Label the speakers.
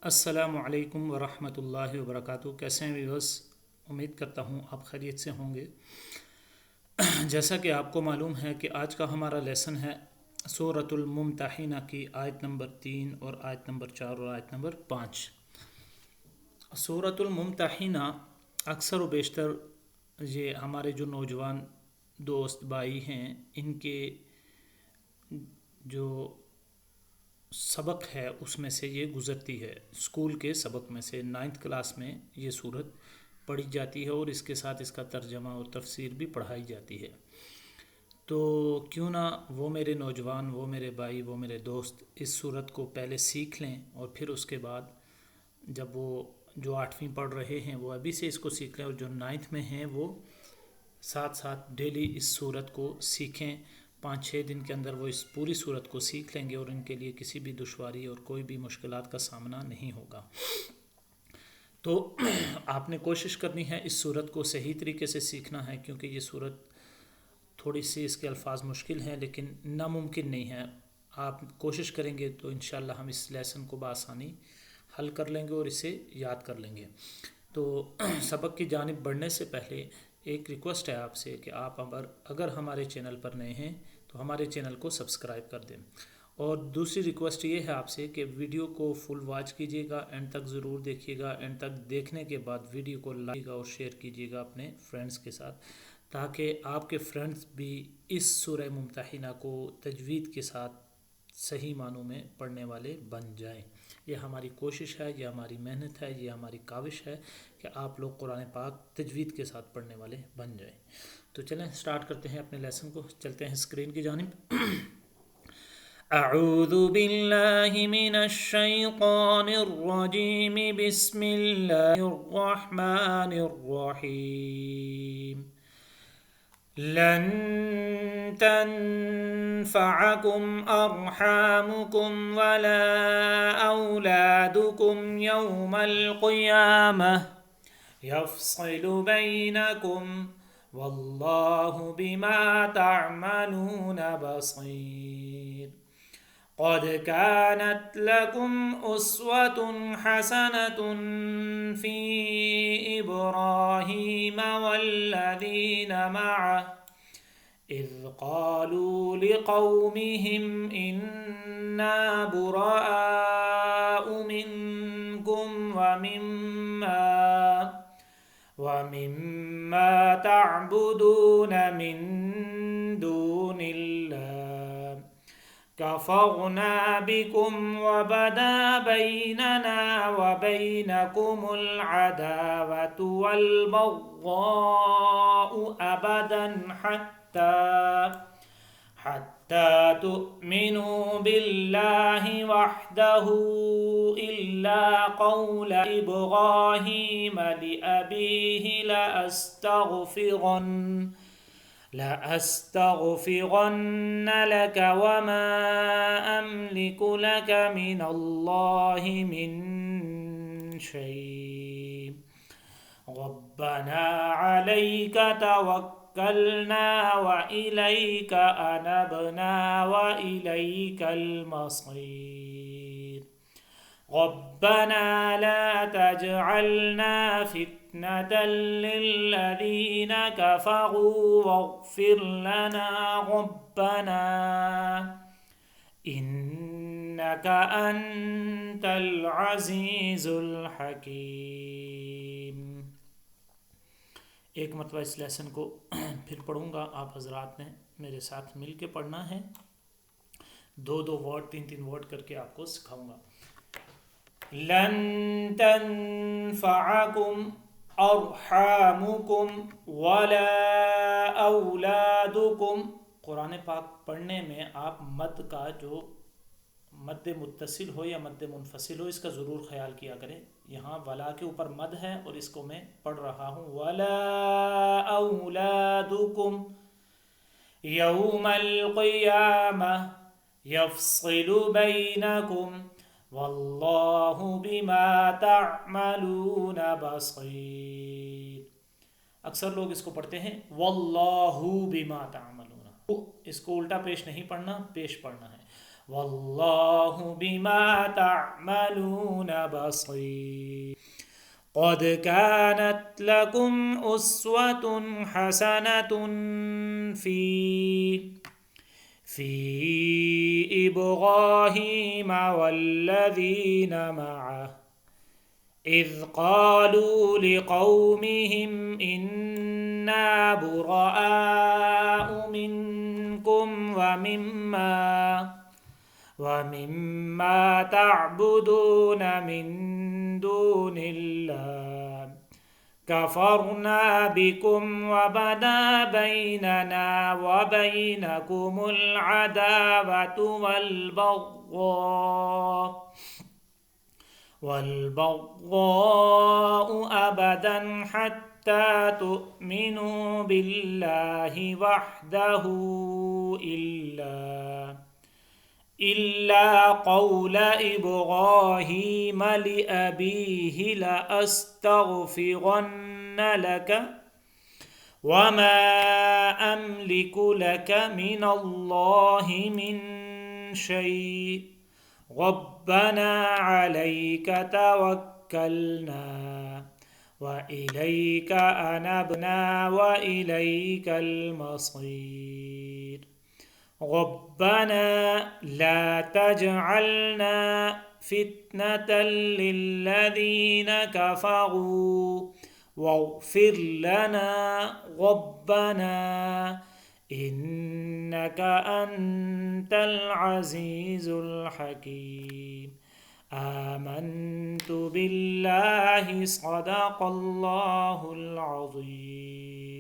Speaker 1: السلام علیکم ورحمۃ اللہ وبرکاتہ۔ کیسے ہیں ویورس؟ امید کرتا ہوں آپ خیریت سے ہوں گے۔ جیسا کہ آپ کو معلوم ہے کہ آج کا ہمارا لیسن ہے سورۃ الممتحنہ کی آیت نمبر 3 اور آیت نمبر 4 اور آیت نمبر 5۔ سورۃ الممتحنہ اکثر و بیشتر یہ ہمارے جو نوجوان دوست بھائی ہیں ان کے جو سبق ہے اس میں سے یہ گزرتی ہے۔ اسکول کے سبق میں سے 9th کلاس میں یہ صورت پڑھی جاتی ہے اور اس کے ساتھ اس کا ترجمہ اور تفسیر بھی پڑھائی جاتی ہے۔ تو کیوں نہ وہ میرے نوجوان، وہ میرے بھائی، وہ میرے دوست اس صورت کو پہلے سیکھ لیں اور پھر اس کے بعد جب وہ جو 8ویں پڑھ رہے ہیں وہ ابھی سے اس کو سیکھ لیں، اور جو 9th میں ہیں وہ ساتھ ساتھ ڈیلی اس صورت کو سیکھیں۔ 5-6 دن کے اندر وہ اس پوری صورت کو سیکھ لیں گے اور ان کے لیے کسی بھی دشواری اور کوئی بھی مشکلات کا سامنا نہیں ہوگا۔ تو آپ نے کوشش کرنی ہے اس صورت کو صحیح طریقے سے سیکھنا ہے، کیونکہ یہ صورت تھوڑی سی اس کے الفاظ مشکل ہیں لیکن ناممکن نہیں ہے۔ آپ کوشش کریں گے تو انشاءاللہ ہم اس لیسن کو بآسانی حل کر لیں گے اور اسے یاد کر لیں گے۔ تو سبق کی جانب بڑھنے سے پہلے ایک ریکویسٹ ہے آپ سے کہ آپ اگر ہمارے چینل پر نئے ہیں تو ہمارے چینل کو سبسکرائب کر دیں، اور دوسری ریکویسٹ یہ ہے آپ سے کہ ویڈیو کو فل واچ کیجیے گا، اینڈ تک ضرور دیکھیے گا۔ اینڈ تک دیکھنے کے بعد ویڈیو کو لائک اور شیئر کیجیے گا اپنے فرینڈز کے ساتھ، تاکہ آپ کے فرینڈز بھی اس سورہ ممتحنہ کو تجوید کے ساتھ صحیح معنوں میں پڑھنے والے بن جائیں۔ یہ ہماری کوشش ہے، یہ ہماری محنت ہے، یہ ہماری کاوش ہے کہ آپ لوگ قرآن پاک تجوید کے ساتھ پڑھنے والے بن جائیں۔ تو چلیں سٹارٹ کرتے ہیں اپنے لیسن کو، چلتے ہیں اسکرین کی جانب۔ اعوذ باللہ من الشیطان الرجیم، بسم اللہ الرحمن الرحیم۔ لن تنفعكم أرحامكم ولا أولادكم يوم القيامة يفصل بينكم والله بما تعملون بصير۔ قد كانت لكم أسوة حسنة في إبراهيم والذين معه إذ قالوا لقومهم إنا براء منكم ومما تعبدون من دون الله كفرنا بكم وبدا بيننا وبينكم العداوة والبغضاء أبدا حتى تؤمنوا بالله وحده إلا قول إبراهيم لأبيه لأستغفرن لك وما أملك لك من الله من شيء ربنا عليك توكلنا وإليك أنبنا وإليك المصير ربنا لا تجعلنا فتنة للذين كفروا واغفر لنا ربنا إنك أنت العزيز الحكيم۔ ایک مرتبہ اس لیسن کو پھر پڑھوں گا، آپ حضرات نے میرے ساتھ مل کے پڑھنا ہے، 2 ورڈ 3 ورڈ کر کے آپ کو سکھاؤں گا۔ لن تنفعكم ارحامكم ولا اولادكم۔ قرآن پاک پڑھنے میں آپ مد کا جو مد متصل ہو یا مد منفصل ہو اس کا ضرور خیال کیا کریں۔ یہاں ولا کے اوپر مد ہے اور اس کو میں پڑھ رہا ہوں ولا اولادكم یوم القیامہ یفصل بینکم واللہ بما تعملون بصیر۔ اکثر لوگ اس کو پڑھتے ہیں واللہ بما تعملون، اس کو الٹا پیش نہیں پڑھنا، پیش پڑھنا ہے والله بما تعملون بصير. قد كانت لكم أسوة حسنة في إبراهيم والذين معه إذ قالوا لقومهم إنا براء منكم ومما تعبدون من دون الله كفرنا بكم وبدا بيننا وبينكم العداوة والبغضاء أبدا حتى تؤمنوا بالله وحده إلا قول إبراهيم لأبيه لأستغفرن لك وما أملك لك من الله من شيء ربنا عليك توكلنا وإليك أنبنا وإليك المصير ربنا لا تجعلنا فتنة للذين كفروا واغفر لنا ربنا إنك أنت العزيز الحكيم. آمنت بالله صدق الله العظيم.